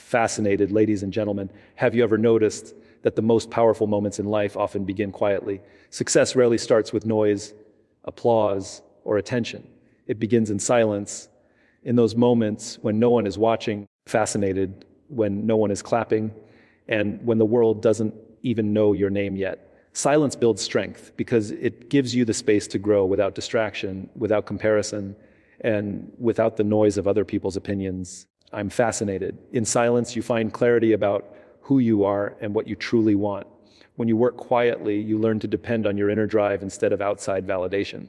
Fascinated, ladies and gentlemen, have you ever noticed that the most powerful moments in life often begin quietly? Success rarely starts with noise, applause, or attention. It begins in silence, in those moments when no one is watching. Fascinated, when no one is clapping, and when the world doesn't even know your name yet. Silence builds strength because it gives you the space to grow without distraction, without comparison, and without the noise of other people's opinions. I'm fascinated. In silence, you find clarity about who you are and what you truly want. When you work quietly, you learn to depend on your inner drive instead of outside validation.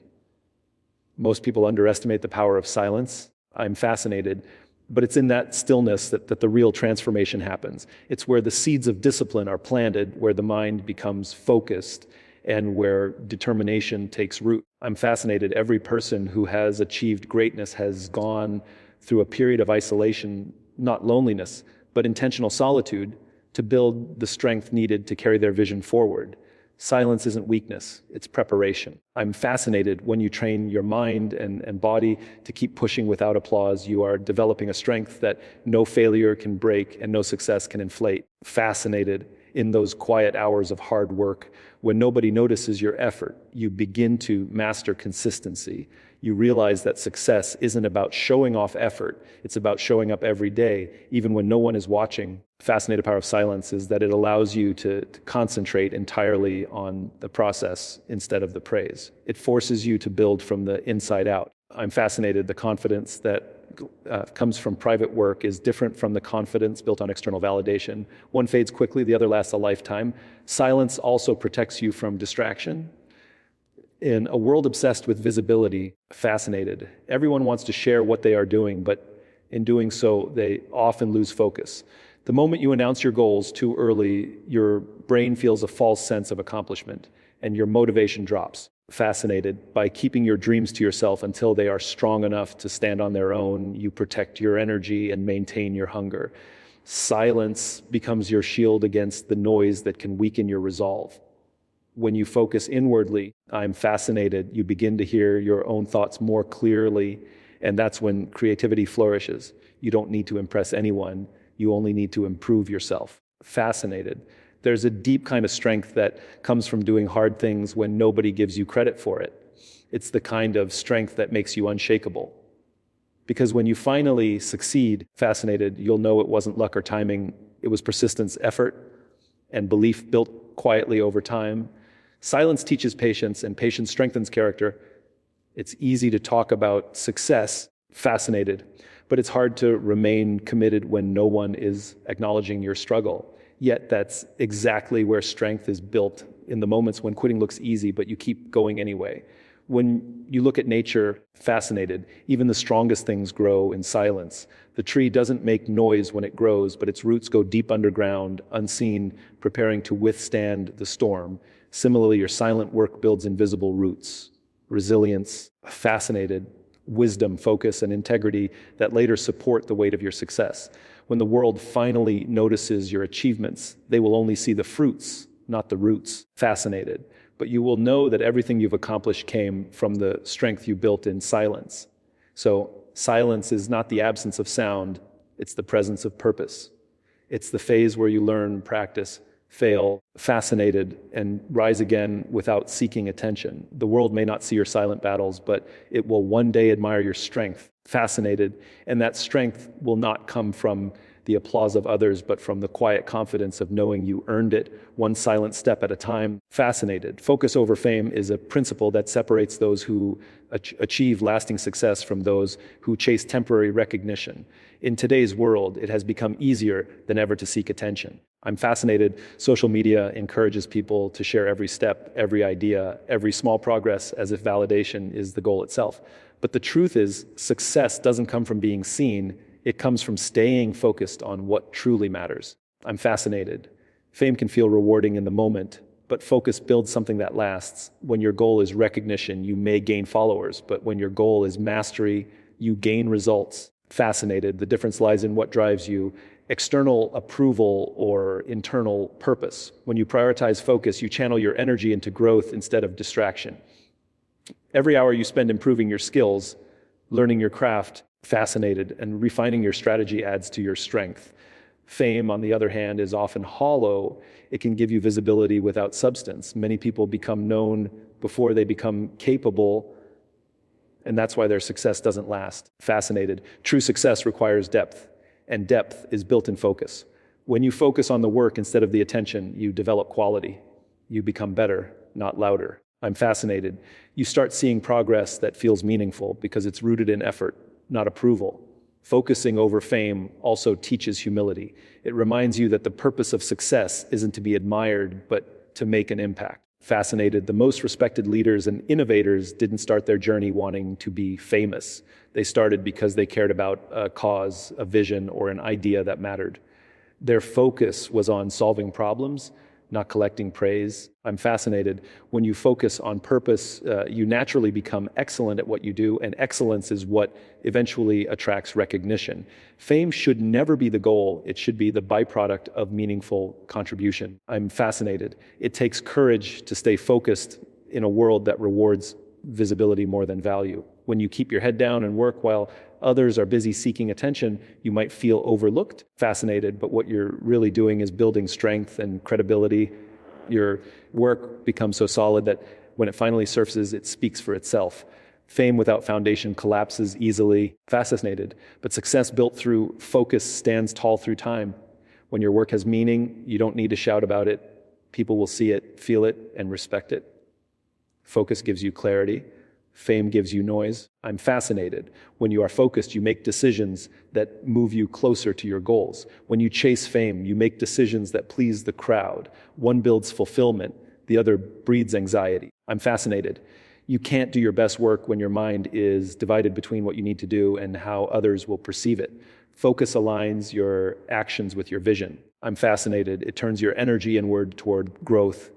Most people underestimate the power of silence. I'm fascinated, but it's in that stillness that the real transformation happens. It's where the seeds of discipline are planted, where the mind becomes focused, and where determination takes root. I'm fascinated. Every person who has achieved greatness has gone through a period of isolation, not loneliness, but intentional solitude, to build the strength needed to carry their vision forward. Silence isn't weakness, it's preparation. I'm fascinated. When you train your mind and body to keep pushing without applause, you are developing a strength that no failure can break and no success can inflate. Fascinated. In those quiet hours of hard work, when nobody notices your effort, you begin to master consistency. You realize that success isn't about showing off effort, it's about showing up every day, even when no one is watching. Fascinating power of silence is that it allows you to concentrate entirely on the process instead of the praise. It forces you to build from the inside out. I'm fascinated. The confidence that comes from private work is different from the confidence built on external validation. One fades quickly, the other lasts a lifetime. Silence also protects you from distraction. In a world obsessed with visibility, fascinated. Everyone wants to share what they are doing, but in doing so, they often lose focus. The moment you announce your goals too early, your brain feels a false sense of accomplishment, and your motivation drops. Fascinated. By keeping your dreams to yourself until they are strong enough to stand on their own, you protect your energy and maintain your hunger. Silence becomes your shield against the noise that can weaken your resolve. When you focus inwardly, I'm fascinated, you begin to hear your own thoughts more clearly, and that's when creativity flourishes. You don't need to impress anyone, you only need to improve yourself. Fascinated. There's a deep kind of strength that comes from doing hard things when nobody gives you credit for it. It's the kind of strength that makes you unshakable. Because when you finally succeed, fascinated, you'll know it wasn't luck or timing, it was persistence, effort, and belief built quietly over time. Silence teaches patience, and patience strengthens character. It's easy to talk about success, fascinated, but it's hard to remain committed when no one is acknowledging your struggle. Yet that's exactly where strength is built, in the moments when quitting looks easy, but you keep going anyway. When you look at nature, fascinated, even the strongest things grow in silence. The tree doesn't make noise when it grows, but its roots go deep underground, unseen, preparing to withstand the storm. Similarly, your silent work builds invisible roots, resilience, fascinated, wisdom, focus, and integrity that later support the weight of your success. When the world finally notices your achievements, they will only see the fruits, not the roots. Fascinated. But you will know that everything you've accomplished came from the strength you built in silence. So silence is not the absence of sound, it's the presence of purpose. It's the phase where you learn, practice, fail, fascinated, and rise again without seeking attention. The world may not see your silent battles, but it will one day admire your strength. Fascinated, and that strength will not come from the applause of others, but from the quiet confidence of knowing you earned it, one silent step at a time. Fascinated. Focus over fame is a principle that separates those who achieve lasting success from those who chase temporary recognition. In today's world, it has become easier than ever to seek attention. I'm fascinated. Social media encourages people to share every step, every idea, every small progress as if validation is the goal itself. But the truth is, success doesn't come from being seen. It comes from staying focused on what truly matters. I'm fascinated. Fame can feel rewarding in the moment, but focus builds something that lasts. When your goal is recognition, you may gain followers, but when your goal is mastery, you gain results. Fascinated. The difference lies in what drives you, external approval or internal purpose. When you prioritize focus, you channel your energy into growth instead of distraction. Every hour you spend improving your skills, learning your craft, fascinated, and refining your strategy adds to your strength. Fame, on the other hand, is often hollow. It can give you visibility without substance. Many people become known before they become capable, and that's why their success doesn't last. Fascinated. True success requires depth, and depth is built in focus. When you focus on the work instead of the attention, you develop quality. You become better, not louder. I'm fascinated. You start seeing progress that feels meaningful because it's rooted in effort, not approval. Focusing over fame also teaches humility. It reminds you that the purpose of success isn't to be admired, but to make an impact. Fascinated. The most respected leaders and innovators didn't start their journey wanting to be famous. They started because they cared about a cause, a vision, or an idea that mattered. Their focus was on solving problems, not collecting praise. I'm fascinated. When you focus on purpose, you naturally become excellent at what you do, and excellence is what eventually attracts recognition. Fame should never be the goal. It should be the byproduct of meaningful contribution. I'm fascinated. It takes courage to stay focused in a world that rewards visibility more than value. When you keep your head down and work while others are busy seeking attention, you might feel overlooked, fascinated, but what you're really doing is building strength and credibility. Your work becomes so solid that when it finally surfaces, it speaks for itself. Fame without foundation collapses easily. Fascinated, but success built through focus stands tall through time. When your work has meaning, you don't need to shout about it. People will see it, feel it, and respect it. Focus gives you clarity. Fame gives you noise. I'm fascinated. When you are focused, you make decisions that move you closer to your goals. When you chase fame, you make decisions that please the crowd. One builds fulfillment, the other breeds anxiety. I'm fascinated. You can't do your best work when your mind is divided between what you need to do and how others will perceive it. Focus aligns your actions with your vision. I'm fascinated. It turns your energy inward toward growth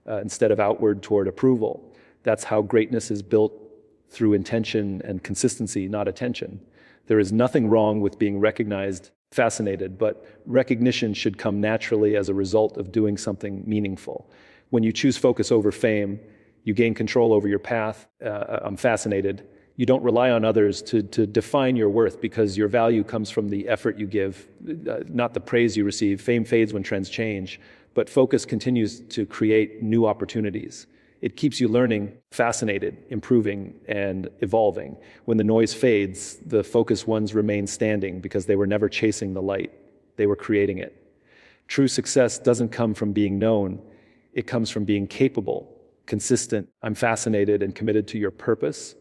instead of outward toward approval. That's how greatness is built, through intention and consistency, not attention. There is nothing wrong with being recognized, fascinated, but recognition should come naturally as a result of doing something meaningful. When you choose focus over fame, you gain control over your path. I'm fascinated. You don't rely on others to define your worth because your value comes from the effort you give, not the praise you receive. Fame fades when trends change, but focus continues to create new opportunities. It keeps you learning, fascinated, improving, and evolving. When the noise fades, the focused ones remain standing because they were never chasing the light. They were creating it. True success doesn't come from being known. It comes from being capable, consistent. I'm fascinated and committed to your purpose.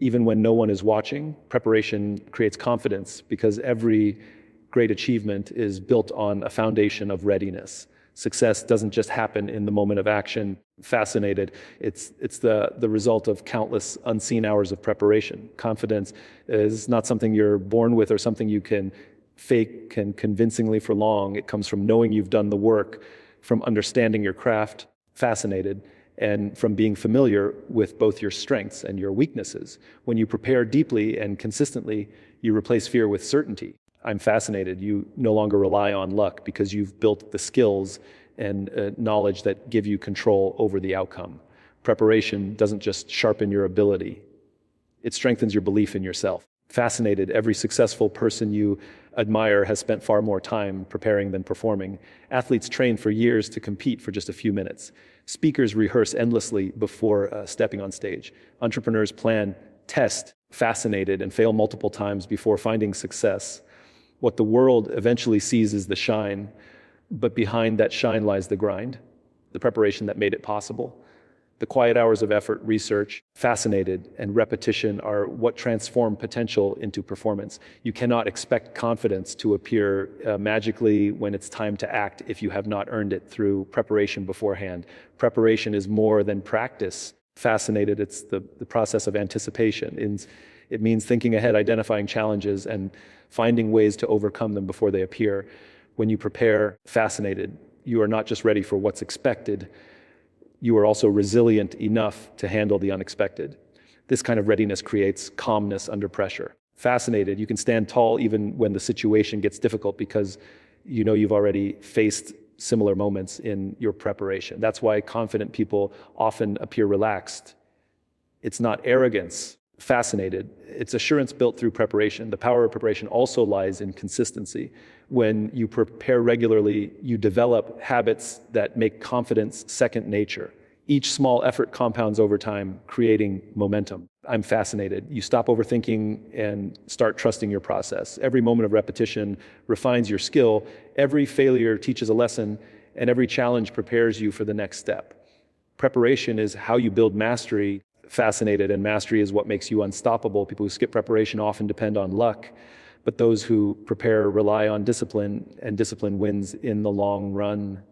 Even when no one is watching, preparation creates confidence because every great achievement is built on a foundation of readiness. Success doesn't just happen in the moment of action. Fascinated. It's the result of countless unseen hours of preparation. Confidence is not something you're born with or something you can fake and convincingly for long. It comes from knowing you've done the work, from understanding your craft, fascinated, and from being familiar with both your strengths and your weaknesses. When you prepare deeply and consistently, you replace fear with certainty. I'm fascinated. You no longer rely on luck because you've built the skills and knowledge that give you control over the outcome. Preparation doesn't just sharpen your ability, it strengthens your belief in yourself. Fascinated. Every successful person you admire has spent far more time preparing than performing. Athletes train for years to compete for just a few minutes. Speakers rehearse endlessly before stepping on stage. Entrepreneurs plan, test, fascinated, and fail multiple times before finding success. What the world eventually sees is the shine, but behind that shine lies the grind, the preparation that made it possible. The quiet hours of effort, research, fascinated, and repetition are what transform potential into performance. You cannot expect confidence to appear magically when it's time to act if you have not earned it through preparation beforehand. Preparation is more than practice. Fascinated, it's the process of anticipation. It means thinking ahead, identifying challenges, and finding ways to overcome them before they appear. When you prepare, fascinated, you are not just ready for what's expected, you are also resilient enough to handle the unexpected. This kind of readiness creates calmness under pressure. Fascinated, you can stand tall even when the situation gets difficult because you know you've already faced similar moments in your preparation. That's why confident people often appear relaxed. It's not arrogance. Fascinated, it's assurance built through preparation. The power of preparation also lies in consistency. When you prepare regularly, you develop habits that make confidence second nature. Each small effort compounds over time, creating momentum. I'm fascinated. You stop overthinking and start trusting your process. Every moment of repetition refines your skill. Every failure teaches a lesson, and every challenge prepares you for the next step. Preparation is how you build mastery. Fascinated, and mastery is what makes you unstoppable. People who skip preparation often depend on luck, but those who prepare rely on discipline, and discipline wins in the long run.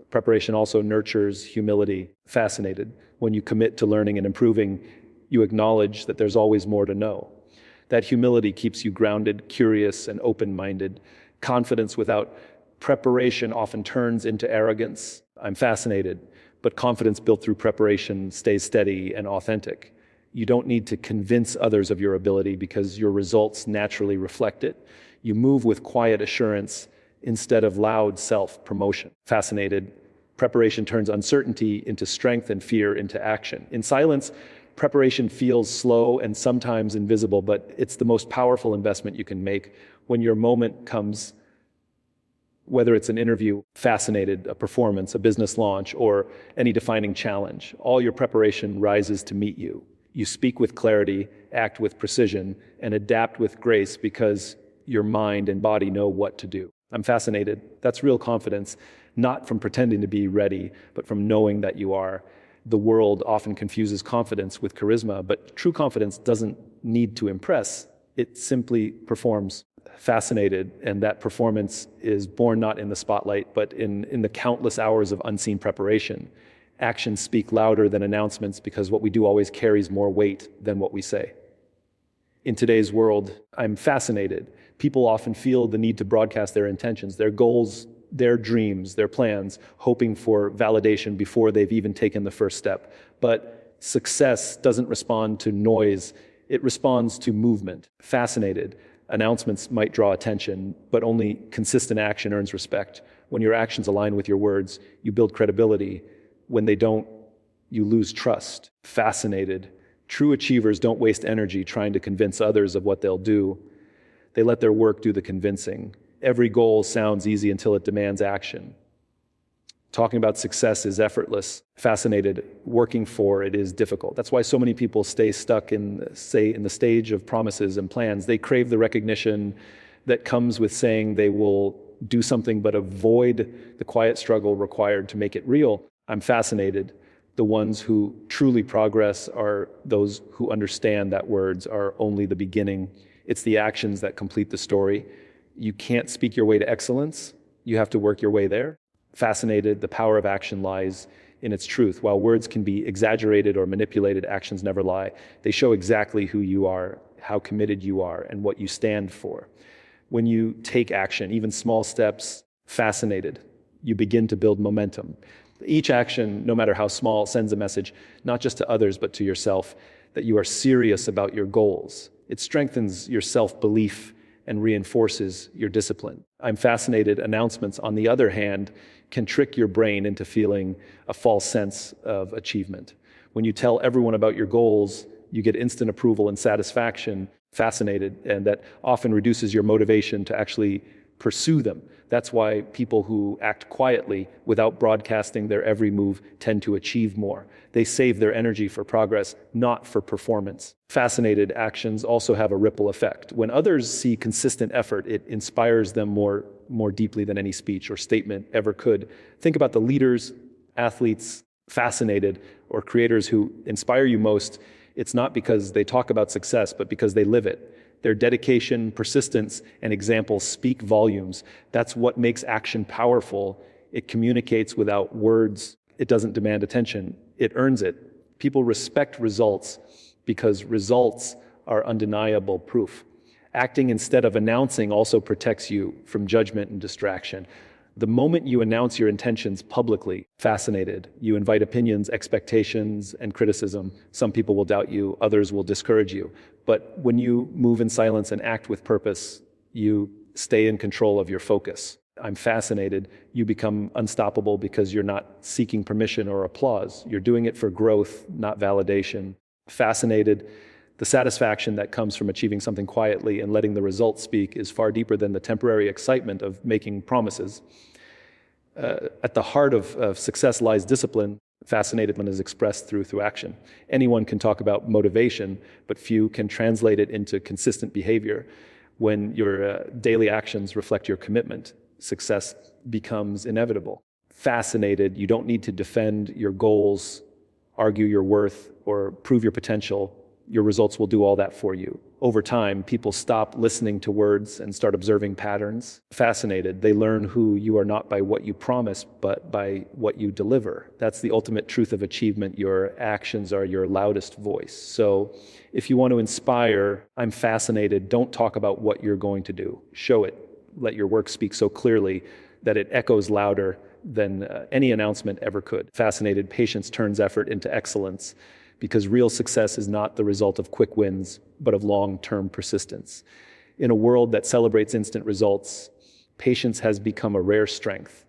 Preparation also nurtures humility. Fascinated. When you commit to learning and improving, you acknowledge that there's always more to know. That humility keeps you grounded, curious, and open-minded. Confidence without preparation often turns into arrogance. I'm fascinated, but confidence built through preparation stays steady and authentic. You don't need to convince others of your ability because your results naturally reflect it. You move with quiet assurance instead of loud self-promotion. Fascinated. Preparation turns uncertainty into strength and fear into action. In silence, preparation feels slow and sometimes invisible, but it's the most powerful investment you can make. When your moment comes, whether it's an interview, fascinated, a performance, a business launch, or any defining challenge, all your preparation rises to meet you. You speak with clarity, act with precision, and adapt with grace because your mind and body know what to do. I'm fascinated. That's real confidence, not from pretending to be ready, but from knowing that you are. The world often confuses confidence with charisma, but true confidence doesn't need to impress. It simply performs. Fascinated, and that performance is born not in the spotlight, but in the countless hours of unseen preparation. Actions speak louder than announcements because what we do always carries more weight than what we say. In today's world, I'm fascinated. People often feel the need to broadcast their intentions, their goals, their dreams, their plans, hoping for validation before they've even taken the first step. But success doesn't respond to noise, it responds to movement. Fascinated. Announcements might draw attention, but only consistent action earns respect. When your actions align with your words, you build credibility. When they don't, you lose trust. Fascinated. True achievers don't waste energy trying to convince others of what they'll do. They let their work do the convincing. Every goal sounds easy until it demands action. Talking about success is effortless. Fascinated. Working for it is difficult. That's why so many people stay stuck in the stage of promises and plans. They crave the recognition that comes with saying they will do something but avoid the quiet struggle required to make it real. I'm fascinated. The ones who truly progress are those who understand that words are only the beginning. It's the actions that complete the story. You can't speak your way to excellence. You have to work your way there. Fascinated, the power of action lies in its truth. While words can be exaggerated or manipulated, actions never lie. They show exactly who you are, how committed you are, and what you stand for. When you take action, even small steps, fascinated, you begin to build momentum. Each action, no matter how small, sends a message, not just to others, but to yourself, that you are serious about your goals. It strengthens your self-belief and reinforces your discipline. I'm fascinated. Announcements, on the other hand, can trick your brain into feeling a false sense of achievement. When you tell everyone about your goals, you get instant approval and satisfaction. Fascinated, and that often reduces your motivation to actually pursue them. That's why people who act quietly without broadcasting their every move tend to achieve more. They save their energy for progress, not for performance. Fascinated actions also have a ripple effect. When others see consistent effort, it inspires them more deeply than any speech or statement ever could. Think about the leaders, athletes, fascinated, or creators who inspire you most. It's not because they talk about success, but because they live it. Their dedication, persistence, and examples speak volumes. That's what makes action powerful. It communicates without words. It doesn't demand attention. It earns it. People respect results because results are undeniable proof. Acting instead of announcing also protects you from judgment and distraction. The moment you announce your intentions publicly, fascinated, you invite opinions, expectations, and criticism. Some people will doubt you, others will discourage you. But when you move in silence and act with purpose, you stay in control of your focus. I'm fascinated. You become unstoppable because you're not seeking permission or applause. You're doing it for growth, not validation. Fascinated. The satisfaction that comes from achieving something quietly and letting the results speak is far deeper than the temporary excitement of making promises. At the heart of success lies discipline. Fascinated when is expressed through action. Anyone can talk about motivation, but few can translate it into consistent behavior. When your daily actions reflect your commitment, success becomes inevitable. Fascinated, you don't need to defend your goals, argue your worth, or prove your potential. Your results will do all that for you. Over time, people stop listening to words and start observing patterns. Fascinated, they learn who you are not by what you promise, but by what you deliver. That's the ultimate truth of achievement. Your actions are your loudest voice. So if you want to inspire, I'm fascinated, don't talk about what you're going to do. Show it. Let your work speak so clearly that it echoes louder than any announcement ever could. Fascinated, patience turns effort into excellence, because real success is not the result of quick wins, but of long-term persistence. In a world that celebrates instant results, patience has become a rare strength.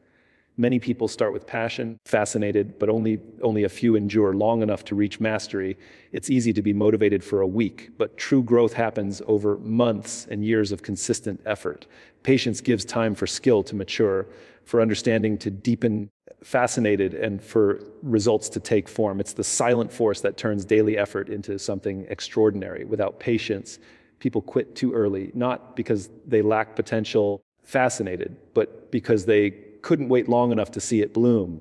Many people start with passion, fascinated, but only a few endure long enough to reach mastery. It's easy to be motivated for a week, but true growth happens over months and years of consistent effort. Patience gives time for skill to mature, for understanding to deepen. Fascinated, and for results to take form. It's the silent force that turns daily effort into something extraordinary. Without patience, people quit too early, not because they lack potential. Fascinated, but because they couldn't wait long enough to see it bloom.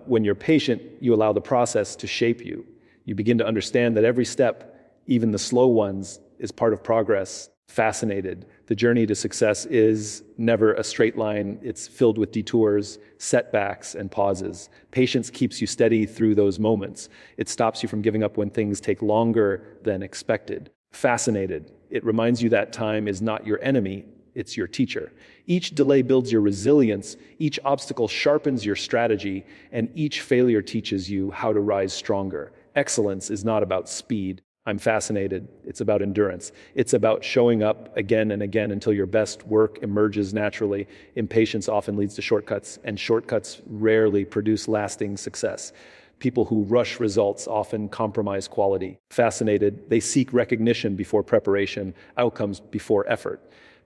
When you're patient, you allow the process to shape you. You begin to understand that every step, even the slow ones, is part of progress. Fascinated, the journey to success is never a straight line. It's filled with detours, setbacks, and pauses. Patience keeps you steady through those moments. It stops you from giving up when things take longer than expected. Fascinated, it reminds you that time is not your enemy, it's your teacher. Each delay builds your resilience, each obstacle sharpens your strategy, and each failure teaches you how to rise stronger. Excellence is not about speed. I'm fascinated. It's about endurance. It's about showing up again and again until your best work emerges naturally. Impatience often leads to shortcuts, and shortcuts rarely produce lasting success. People who rush results often compromise quality. Fascinated, they seek recognition before preparation, outcomes before effort.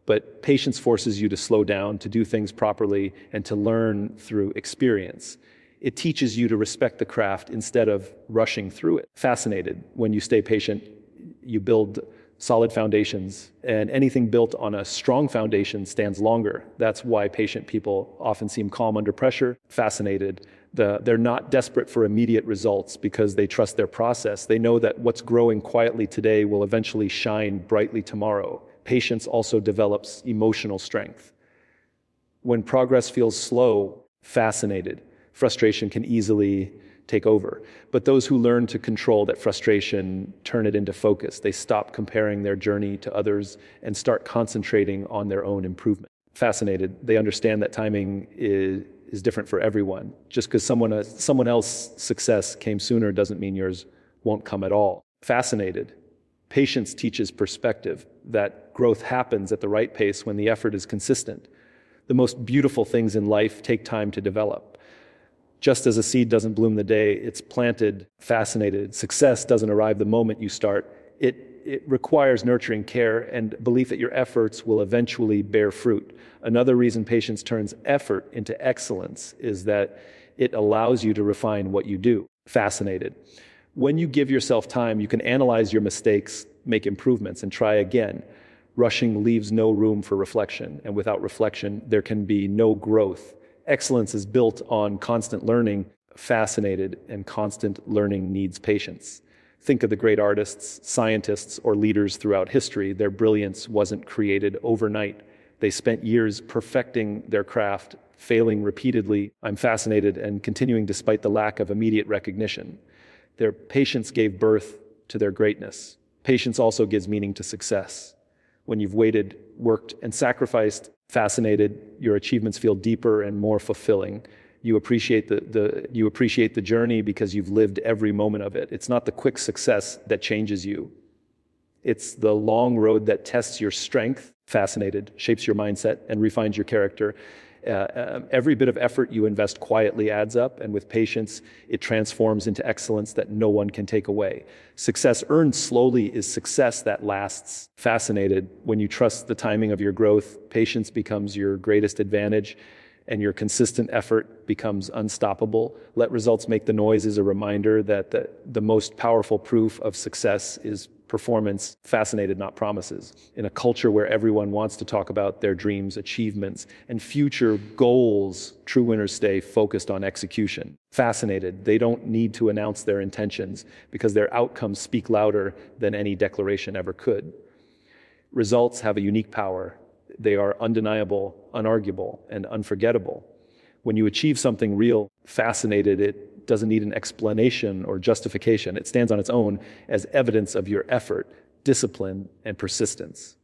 But patience forces you to slow down, to do things properly, and to learn through experience. It teaches you to respect the craft instead of rushing through it. Fascinated, when you stay patient, you build solid foundations, and anything built on a strong foundation stands longer. That's why patient people often seem calm under pressure. Fascinated, they're not desperate for immediate results because they trust their process. They know that what's growing quietly today will eventually shine brightly tomorrow. Patience also develops emotional strength. When progress feels slow, fascinated, frustration can easily take over. But those who learn to control that frustration turn it into focus. They stop comparing their journey to others and start concentrating on their own improvement. Fascinated, they understand that timing is different for everyone. Just because someone else's success came sooner doesn't mean yours won't come at all. Fascinated, patience teaches perspective, that growth happens at the right pace when the effort is consistent. The most beautiful things in life take time to develop. Just as a seed doesn't bloom the day it's planted. Fascinated, success doesn't arrive the moment you start. It requires nurturing care and belief that your efforts will eventually bear fruit. Another reason patience turns effort into excellence is that it allows you to refine what you do. Fascinated, when you give yourself time, you can analyze your mistakes, make improvements, and try again. Rushing leaves no room for reflection, and without reflection, there can be no growth. Excellence is built on constant learning. Fascinated, and constant learning needs patience. Think of the great artists, scientists, or leaders throughout history. Their brilliance wasn't created overnight. They spent years perfecting their craft, failing repeatedly. I'm fascinated, and continuing despite the lack of immediate recognition. Their patience gave birth to their greatness. Patience also gives meaning to success. When you've waited, worked, and sacrificed, fascinated, your achievements feel deeper and more fulfilling. You appreciate the journey because you've lived every moment of it. It's not the quick success that changes you. It's the long road that tests your strength. Fascinated, shapes your mindset, and refines your character. Every bit of effort you invest quietly adds up, and with patience, it transforms into excellence that no one can take away. Success earned slowly is success that lasts. Fascinated, when you trust the timing of your growth, patience becomes your greatest advantage, and your consistent effort becomes unstoppable. Let results make the noise is a reminder that the most powerful proof of success is performance. Fascinated, not promises. In a culture where everyone wants to talk about their dreams, achievements, and future goals, true winners stay focused on execution. Fascinated, they don't need to announce their intentions because their outcomes speak louder than any declaration ever could. Results have a unique power. They are undeniable, unarguable, and unforgettable. When you achieve something real, fascinated, it doesn't need an explanation or justification. It stands on its own as evidence of your effort, discipline, and persistence.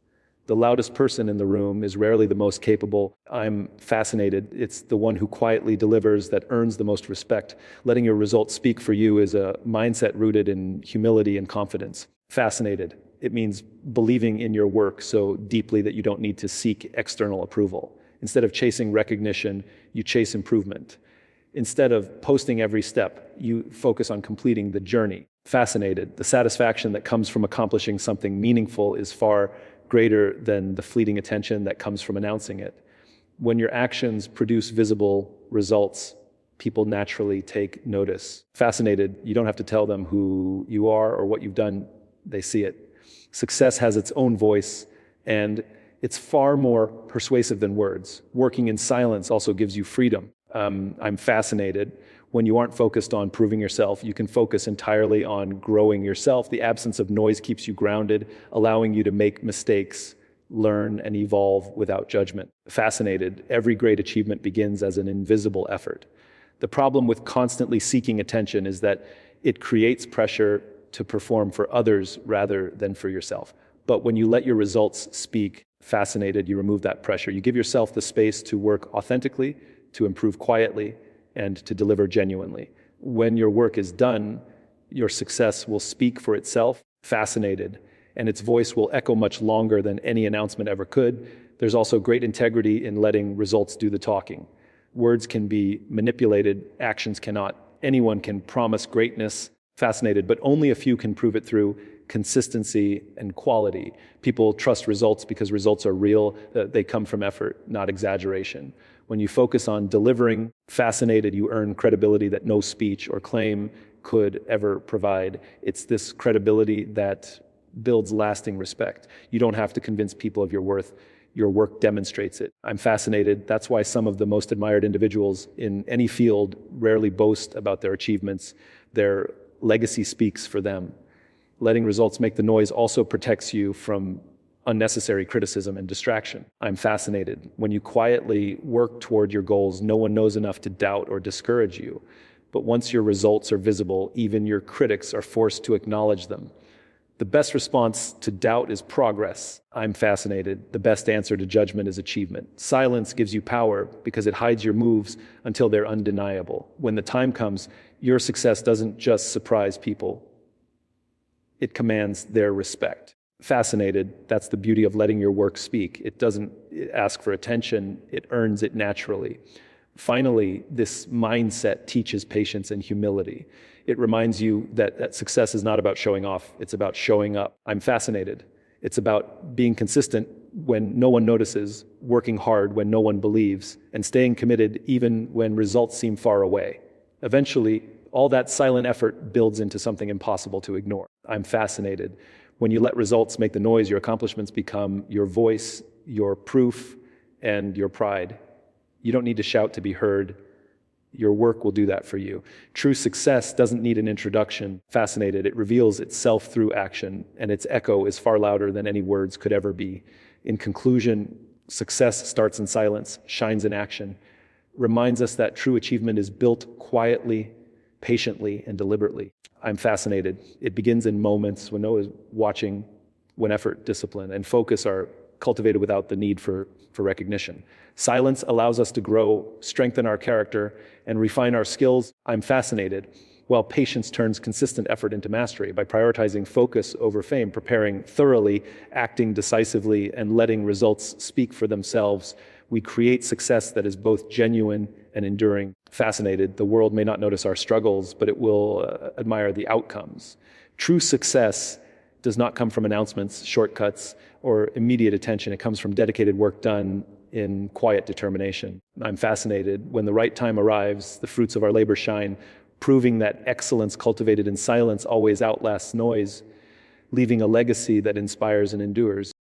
The loudest person in the room is rarely the most capable. I'm fascinated. It's the one who quietly delivers that earns the most respect. Letting your results speak for you is a mindset rooted in humility and confidence. Fascinated. It means believing in your work so deeply that you don't need to seek external approval. Instead of chasing recognition, you chase improvement. Instead of posting every step, you focus on completing the journey. Fascinated. The satisfaction that comes from accomplishing something meaningful is far greater than the fleeting attention that comes from announcing it. When your actions produce visible results, people naturally take notice. Fascinated. You don't have to tell them who you are or what you've done. They see it. Success has its own voice, and it's far more persuasive than words. Working in silence also gives you freedom. I'm fascinated. When you aren't focused on proving yourself, you can focus entirely on growing yourself. The absence of noise keeps you grounded, allowing you to make mistakes, learn, and evolve without judgment. Fascinated. Every great achievement begins as an invisible effort. The problem with constantly seeking attention is that it creates pressure to perform for others rather than for yourself. But when you let your results speak, fascinated, you remove that pressure. You give yourself the space to work authentically, to improve quietly, and to deliver genuinely. When your work is done, your success will speak for itself. Fascinated, and its voice will echo much longer than any announcement ever could. There's also great integrity in letting results do the talking. Words can be manipulated, actions cannot. Anyone can promise greatness, fascinated, but only a few can prove it through consistency and quality. People trust results because results are real. They come from effort, not exaggeration. When you focus on delivering, fascinated, you earn credibility that no speech or claim could ever provide. It's this credibility that builds lasting respect. You don't have to convince people of your worth. Your work demonstrates it. I'm fascinated. That's why some of the most admired individuals in any field rarely boast about their achievements. Their legacy speaks for them. Letting results make the noise also protects you from unnecessary criticism and distraction. I'm fascinated. When you quietly work toward your goals, no one knows enough to doubt or discourage you. But once your results are visible, even your critics are forced to acknowledge them. The best response to doubt is progress. I'm fascinated. The best answer to judgment is achievement. Silence gives you power because it hides your moves until they're undeniable. When the time comes, your success doesn't just surprise people. It commands their respect. Fascinated. That's the beauty of letting your work speak. It doesn't ask for attention. It earns it naturally. Finally, this mindset teaches patience and humility. It reminds you that success is not about showing off. It's about showing up. I'm fascinated. It's about being consistent when no one notices, working hard when no one believes, and staying committed even when results seem far away. Eventually, all that silent effort builds into something impossible to ignore. I'm fascinated. When you let results make the noise, your accomplishments become your voice, your proof, and your pride. You don't need to shout to be heard. Your work will do that for you. True success doesn't need an introduction. Fascinated, it reveals itself through action, and its echo is far louder than any words could ever be. In conclusion, success starts in silence, shines in action, reminds us that true achievement is built quietly, patiently, and deliberately. I'm fascinated. It begins in moments when no one is watching, when effort, discipline, and focus are cultivated without the need for recognition. Silence allows us to grow, strengthen our character, and refine our skills. I'm fascinated, while patience turns consistent effort into mastery by prioritizing focus over fame, preparing thoroughly, acting decisively, and letting results speak for themselves. We create success that is both genuine and enduring. Fascinated, the world may not notice our struggles, but it will admire the outcomes. True success does not come from announcements, shortcuts, or immediate attention. It comes from dedicated work done in quiet determination. I'm fascinated. When the right time arrives, the fruits of our labor shine, proving that excellence cultivated in silence always outlasts noise, leaving a legacy that inspires and endures.